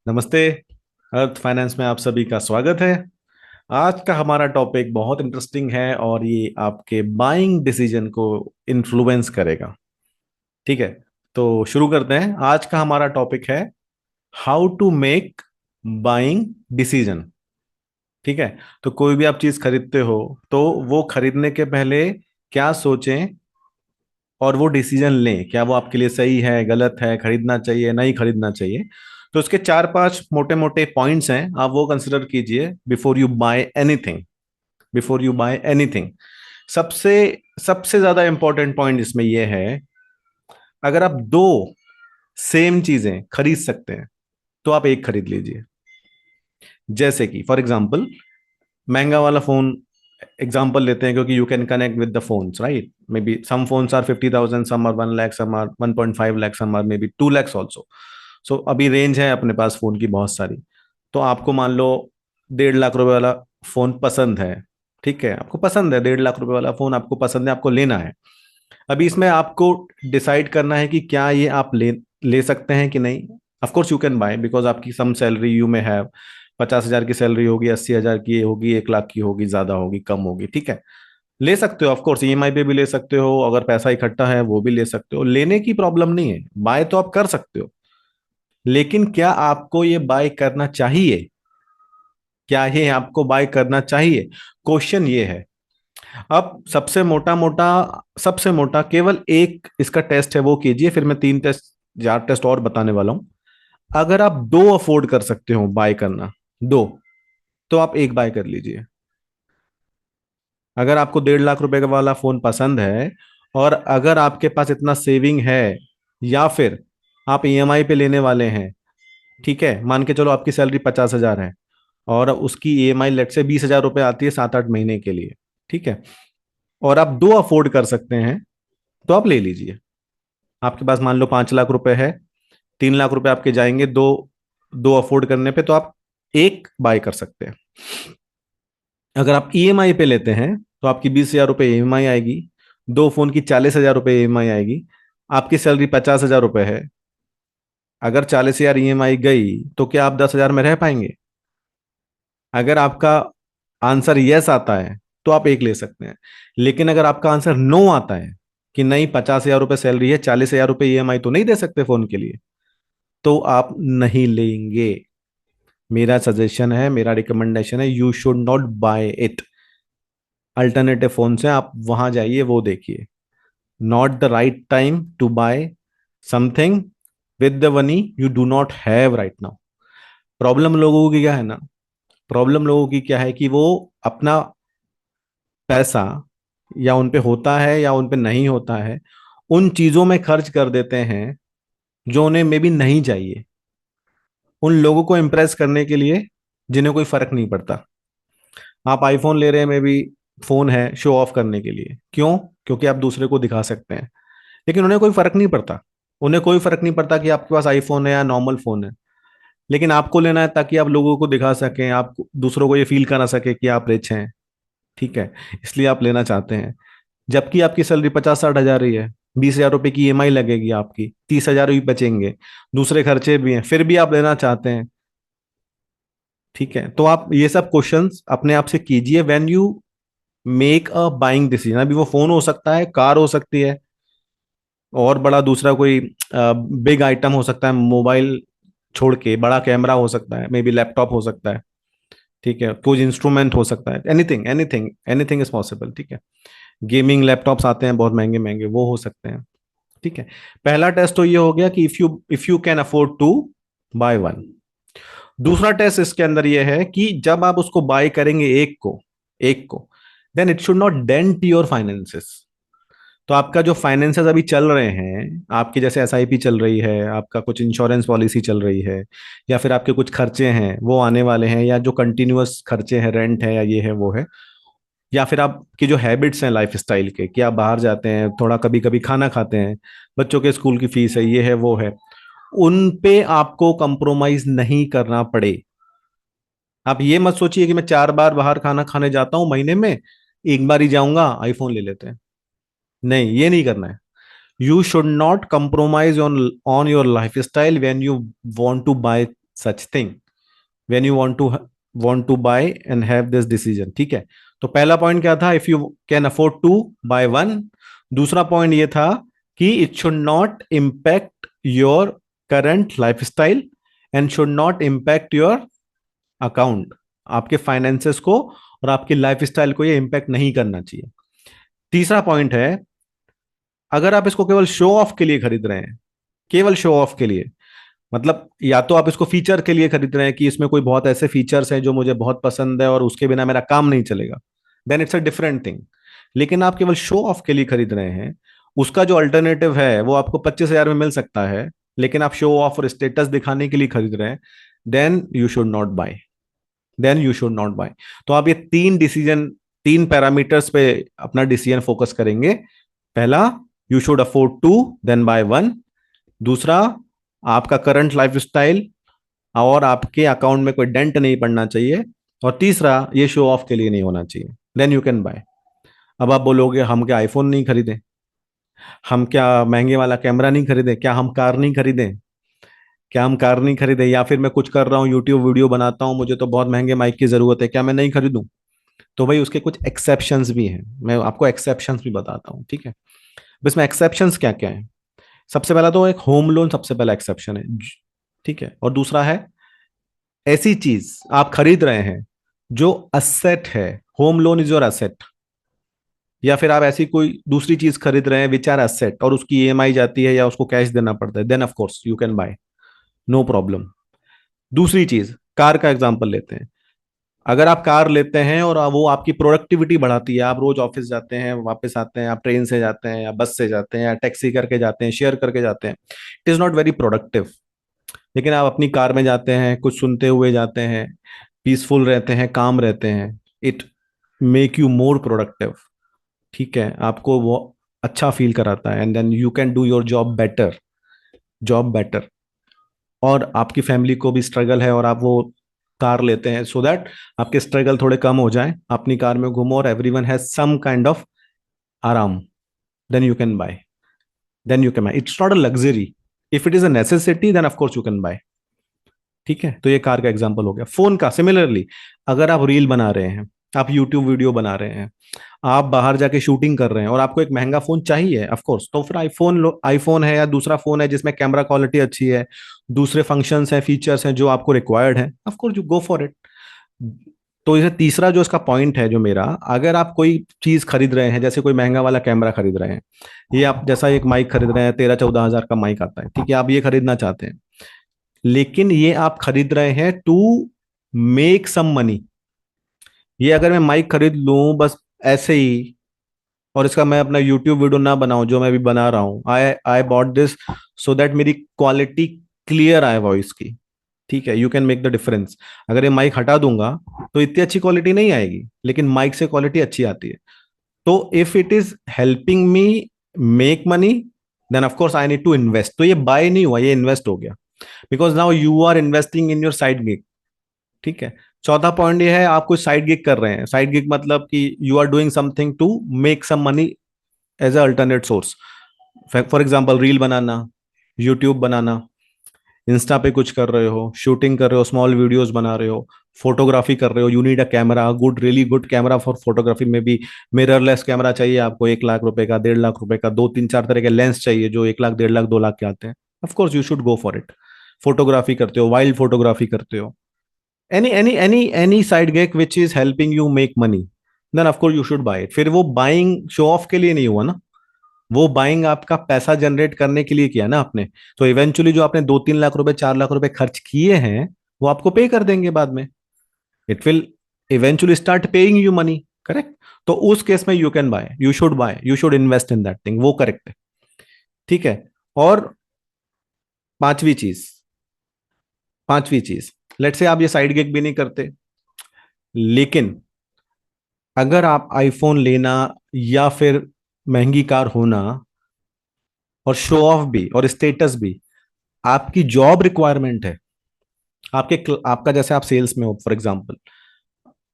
नमस्ते। अर्थ फाइनेंस में आप सभी का स्वागत है। आज का हमारा टॉपिक बहुत इंटरेस्टिंग है और ये आपके बाइंग डिसीजन को इन्फ्लुएंस करेगा। ठीक है, तो शुरू करते हैं। आज का हमारा टॉपिक है how to make buying decision. ठीक है, तो कोई भी आप चीज खरीदते हो तो वो खरीदने के पहले क्या सोचें और वो डिसीजन लें, क्या वो आपके लिए सही है, गलत है, खरीदना चाहिए, नहीं खरीदना चाहिए। तो उसके चार पांच मोटे मोटे पॉइंट्स हैं, आप वो कंसिडर कीजिए before you buy anything. Before you buy anything, सबसे सबसे ज्यादा इंपॉर्टेंट पॉइंट इसमें यह है, अगर आप दो सेम चीजें खरीद सकते हैं तो आप एक खरीद लीजिए। जैसे कि फॉर एग्जांपल, महंगा वाला फोन एग्जांपल लेते हैं क्योंकि you can connect with the phones, right? May be some phones are 50,000, some are 1 lakh, some are 1.5 lakh, some are may be 2 lakhs also. So अभी रेंज है अपने पास फोन की बहुत सारी। तो आपको मान लो 1.5 लाख रुपए वाला फोन पसंद है। ठीक है, आपको पसंद है 1.5 लाख रुपए वाला फोन, आपको पसंद है, आपको लेना है। अभी इसमें आपको डिसाइड करना है कि क्या ये आप ले ले सकते हैं कि नहीं। Of course you can bye, because आपकी सम सैलरी यू में है। 50,000 की सैलरी होगी, 80,000 की होगी, 1 लाख की होगी, ज्यादा होगी, कम होगी। ठीक है, ले सकते हो। ऑफ कोर्स ईएमआई पे भी ले सकते हो, अगर पैसा इकट्ठा है वो भी ले सकते हो, लेने की प्रॉब्लम नहीं है। बाय तो आप कर सकते हो, लेकिन क्या आपको ये बाय करना चाहिए? क्या ये आपको बाय करना चाहिए? क्वेश्चन ये है। अब सबसे मोटा केवल एक इसका टेस्ट है, वो कीजिए, फिर मैं 3 टेस्ट, 4 टेस्ट और बताने वाला हूं। अगर आप दो अफोर्ड कर सकते हो बाय करना, दो, तो आप एक बाय कर लीजिए। अगर आपको 1.5 लाख रुपए का वाला फोन पसंद है और अगर आपके पास इतना सेविंग है, या फिर आप ईएमआई पे लेने वाले हैं, ठीक है, मान के चलो आपकी सैलरी 50,000 है और उसकी ईएमआई लेट से 20,000 रुपए आती है 7-8 महीने के लिए। ठीक है, और आप दो अफोर्ड कर सकते हैं तो आप ले लीजिए। आपके पास मान लो 5 लाख रुपए है, 3 लाख रुपए आपके जाएंगे दो दो अफोर्ड करने पे, तो आप एक बाय कर सकते हैं। अगर आप ईएमआई पे लेते हैं तो आपकी 20,000 रुपये ईएमआई आएगी, दो फोन की 40,000 रुपये ईएमआई आएगी। आपकी सैलरी 50,000 रुपये है, अगर 40,000 ईएमआई गई तो क्या आप 10,000 में रह पाएंगे? अगर आपका आंसर यस आता है तो आप एक ले सकते हैं। लेकिन अगर आपका आंसर नो आता है कि नहीं, 50,000 रुपये सैलरी है, 40,000 रुपये ईएमआई तो नहीं दे सकते फोन के लिए, तो आप नहीं लेंगे। मेरा सजेशन है, मेरा रिकमेंडेशन है, you should not buy it. Alternative phone से आप वहां जाइए, वो देखिए। Not the right time to buy something with the money you do not have right now. Problem लोगों की क्या है ना, प्रॉब्लम लोगों की क्या है कि वो अपना पैसा, या उन पे होता है या उन पे नहीं होता है, उन चीजों में खर्च कर देते हैं जो उन्हें मे बी नहीं चाहिए, उन लोगों को इंप्रेस करने के लिए जिन्हें कोई फर्क नहीं पड़ता। आप आईफोन ले रहे हैं, मे बी फोन है शो ऑफ करने के लिए, क्यों? क्योंकि आप दूसरे को दिखा सकते हैं, लेकिन उन्हें कोई फर्क नहीं पड़ता। उन्हें कोई फर्क नहीं पड़ता कि आपके पास आईफोन है या नॉर्मल फोन है, लेकिन आपको लेना है ताकि आप लोगों को दिखा सकें, आप दूसरों को ये फील करा सके कि आप रिच हैं। ठीक है, इसलिए आप लेना चाहते हैं। जबकि आपकी सैलरी 50-60 हजार ही है, 20,000 रुपए की ईएमआई लगेगी, आपकी 30,000 भी बचेंगे, दूसरे खर्चे भी हैं, फिर भी आप लेना चाहते हैं। ठीक है, तो आप ये सब क्वेश्चंस अपने आप से कीजिए when you make a buying decision. अभी वो फोन हो सकता है, कार हो सकती है, और बड़ा दूसरा कोई बिग आइटम हो सकता है, मोबाइल छोड़ के बड़ा कैमरा हो सकता है, मे बी लैपटॉप हो सकता है। ठीक है, कुछ इंस्ट्रूमेंट हो सकता है, anything anything anything is possible. ठीक है, गेमिंग लैपटॉप्स आते हैं बहुत महंगे महंगे, वो हो सकते हैं। ठीक है, पहला टेस्ट तो ये हो गया कि if you can afford to buy one. दूसरा टेस्ट इसके अंदर ये है कि जब आप उसको बाय करेंगे एक को, then it should not dent your finances. तो आपका जो फाइनेंसेस अभी चल रहे हैं, आपकी जैसे एसआईपी चल रही है, आपका कुछ इंश्योरेंस पॉलिसी चल रही है, या फिर आपके कुछ खर्चे हैं वो आने वाले हैं, या जो कंटिन्यूअस खर्चे हैं, रेंट है या ये है वो है, या फिर आपकी जो हैबिट्स हैं लाइफ स्टाइल के, कि आप बाहर जाते हैं, थोड़ा कभी कभी खाना खाते हैं, बच्चों के स्कूल की फीस है, ये है वो है, उन पे आपको कंप्रोमाइज नहीं करना पड़े। आप ये मत सोचिए कि मैं 4 बार बाहर खाना खाने जाता हूँ महीने में, एक बार ही जाऊंगा आईफोन ले लेते हैं। नहीं, ये नहीं करना है। You should not compromise on your lifestyle when you want to buy such thing when you want to buy and have this decision. ठीक है, तो पहला पॉइंट क्या था, if you can afford to buy one. दूसरा point ये था कि it should not impact your current lifestyle and should not impact your account, आपके फाइनेंसेस को और आपकी लाइफस्टाइल को ये इम्पैक्ट नहीं करना चाहिए। तीसरा पॉइंट है, अगर आप इसको केवल शो ऑफ के लिए खरीद रहे हैं, केवल शो ऑफ के लिए, मतलब या तो आप इसको फीचर के लिए खरीद रहे हैं कि इसमें कोई बहुत ऐसे फीचर्स हैं जो मुझे बहुत पसंद है और उसके बिना मेरा काम नहीं चलेगा, then it's a different thing. लेकिन आप केवल शो ऑफ के लिए खरीद रहे हैं, उसका जो अल्टरनेटिव है वो आपको 25,000 में मिल सकता है, लेकिन आप शो ऑफ और स्टेटस दिखाने के लिए खरीद रहे हैं, then you should not buy, then you should not buy. तो आप ये तीन पैरामीटर्स पे अपना डिसीजन फोकस करेंगे। पहला, you should afford to then buy one. दूसरा, आपका करंट लाइफस्टाइल और आपके अकाउंट में कोई डेंट नहीं पड़ना चाहिए। और तीसरा, ये शो ऑफ के लिए नहीं होना चाहिए, देन यू कैन बाय। अब आप बोलोगे हम क्या आईफोन नहीं खरीदें, हम क्या महंगे वाला कैमरा नहीं खरीदें, क्या हम कार नहीं खरीदें, क्या हम कार नहीं खरीदें, या फिर मैं कुछ कर रहा हूँ यूट्यूब वीडियो बनाता हूँ, मुझे तो बहुत महंगे माइक की जरूरत है, क्या मैं नहीं खरीदूं? तो भाई उसके कुछ एक्सेप्शंस भी हैं, मैं आपको एक्सेप्शंस भी बताता हूँ। ठीक है, बस में एक्सेप्शंस क्या क्या है। सबसे पहला तो एक होम लोन सबसे पहला एक्सेप्शन है। ठीक है, और दूसरा है ऐसी चीज आप खरीद रहे हैं जो असेट है, home loan is your asset. या फिर आप ऐसी कोई दूसरी चीज खरीद रहे हैं विच आर असेट और उसकी ईएमआई जाती है या उसको कैश देना पड़ता है, then of course you can buy, no problem. दूसरी चीज, कार का एग्जांपल लेते हैं। अगर आप कार लेते हैं और वो आपकी प्रोडक्टिविटी बढ़ाती है, आप रोज ऑफिस जाते हैं, वापस आते हैं, आप ट्रेन से जाते हैं या बस से जाते हैं या टैक्सी करके जाते हैं, शेयर करके जाते हैं, it is not very productive. लेकिन आप अपनी कार में जाते हैं, कुछ सुनते हुए जाते हैं, पीसफुल रहते हैं, काम रहते हैं, it make you more productive. ठीक है, आपको वो अच्छा फील कराता है, and then you can do your job better. और आपकी फैमिली को भी स्ट्रगल है और आप वो कार लेते हैं सो दैट आपके स्ट्रगल थोड़े कम हो जाए, अपनी कार में घूमो और everyone has some kind of आराम, then you can buy, it's not a luxury, if it is a necessity then of course you can buy. ठीक है, तो ये कार का एग्जांपल हो गया। फोन का सिमिलरली, अगर आप रील बना रहे हैं, आप यूट्यूब वीडियो बना रहे हैं, आप बाहर जाके शूटिंग कर रहे हैं और आपको एक महंगा फोन चाहिए ऑफ कोर्स, तो फिर आईफोन लो, आईफोन है या दूसरा फोन है जिसमें कैमरा क्वालिटी अच्छी है, दूसरे फंक्शंस हैं, फीचर्स हैं जो आपको रिक्वायर्ड है, of course you go for it. तो इसे तीसरा जो इसका पॉइंट है जो मेरा, अगर आप कोई चीज खरीद रहे हैं, जैसे कोई महंगा वाला कैमरा खरीद रहे हैं, ये आप जैसा एक माइक खरीद रहे हैं, 13-14 हजार का माइक आता है, ठीक है, आप ये खरीदना चाहते हैं, लेकिन ये आप खरीद रहे हैं टू मेक सम मनी। ये अगर मैं माइक खरीद लूं बस ऐसे ही, और इसका मैं अपना यूट्यूब वीडियो ना बनाऊं जो मैं अभी बना रहा हूं, I I bought this so that मेरी क्वालिटी क्लियर आए वॉइस की। ठीक है, you can make the difference. अगर ये माइक हटा दूंगा तो इतनी अच्छी क्वालिटी नहीं आएगी, लेकिन माइक से क्वालिटी अच्छी आती है। तो if it is helping me make money, then of course I need to invest. तो ये बाय नहीं हुआ, ये इन्वेस्ट हो गया, because now you are investing in your side gig. ठीक है, चौथा पॉइंट ये है, आप कोई साइड गिग कर रहे हैं, साइड गिग मतलब कि you are doing something to make some money as a alternate source. For example reel बनाना, यूट्यूब बनाना, इंस्टा पे कुछ कर रहे हो, शूटिंग कर रहे हो, स्मॉल वीडियोस बना रहे हो, फोटोग्राफी कर रहे हो, you need a camera, good really good camera for photography में भी। मिररलेस कैमरा चाहिए आपको, 1 लाख रुपए का, 1.5 लाख रुपए का, दो तीन चार तरह के लेंस चाहिए जो 1 लाख, 1.5 लाख, 2 लाख के आते हैं, of course you should go for it. Photography करते हो, वाइल्ड फोटोग्राफी करते हो, any side gig which is helping you make money, then of course you should buy it। फिर वो बाइंग शो ऑफ के लिए नहीं हुआ ना, वो बाइंग आपका पैसा जनरेट करने के लिए किया ना आपने। तो इवेंचुअली जो आपने 2-3 लाख रुपए, 4 लाख रुपए खर्च किए हैं, वो आपको पे कर देंगे बाद में। It will eventually start paying you money, correct. तो उस केस में you can bye, you should invest in that thing, वो करेक्ट है। ठीक है, और पांचवी चीज, लेट से आप ये साइड गिग भी नहीं करते, लेकिन अगर आप आईफोन लेना या फिर महंगी कार होना और शो ऑफ भी और स्टेटस भी आपकी जॉब रिक्वायरमेंट है, आपका जैसे आप सेल्स में हो फॉर एग्जांपल,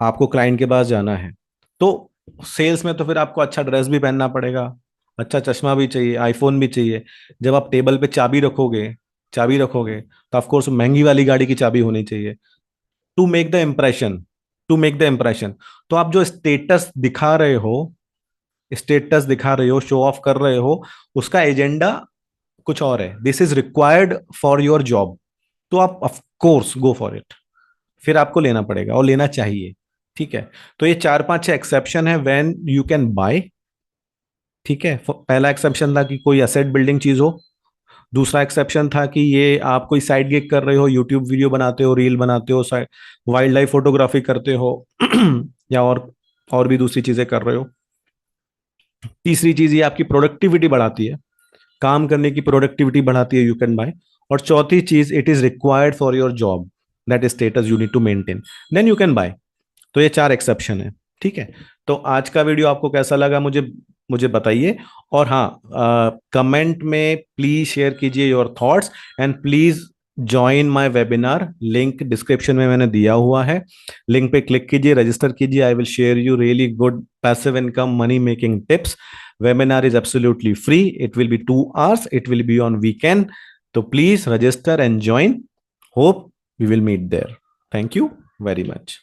आपको क्लाइंट के पास जाना है, तो सेल्स में तो फिर आपको अच्छा ड्रेस भी पहनना पड़ेगा, अच्छा चश्मा भी चाहिए, आईफोन भी चाहिए। जब आप टेबल पे चाबी रखोगे चाबी रखोगे तो ऑफ कोर्स महंगी वाली गाड़ी की चाबी होनी चाहिए। To make the impression, to make the impression. तो आप जो स्टेटस दिखा रहे हो, शो ऑफ कर रहे हो, उसका एजेंडा कुछ और है। This is required for your job, तो आप of course go for it, फिर आपको लेना पड़ेगा और लेना चाहिए। ठीक है। तो ये 4 5 6 एक्सेप्शन है व्हेन यू कैन बाय। ठीक है। पहला एक्सेप्शन था कि कोई असेट बिल्डिंग चीज हो। दूसरा एक्सेप्शन था कि ये आप कोई साइड गिग कर रहे हो, यूट्यूब वीडियो बनाते हो, रील बनाते हो, वाइल्ड लाइफ फोटोग्राफी करते हो या और भी दूसरी चीजें कर रहे हो। तीसरी चीज ये आपकी प्रोडक्टिविटी बढ़ाती है, काम करने की प्रोडक्टिविटी बढ़ाती है, यू कैन बाय। और चौथी चीज, it is required for your job, that status you need to maintain, then you can buy. तो ये 4 एक्सेप्शन है। ठीक है। तो आज का वीडियो आपको कैसा लगा, मुझे मुझे बताइए। और हाँ, कमेंट में प्लीज शेयर कीजिए your thoughts, and please join my webinar, link description में मैंने दिया हुआ है। लिंक पे क्लिक कीजिए, रजिस्टर कीजिए। I will share you really good passive income money making tips. webinar is absolutely free. It will be 2 hours. It will be on weekend. So please register and join. Hope we will meet there. Thank you very much.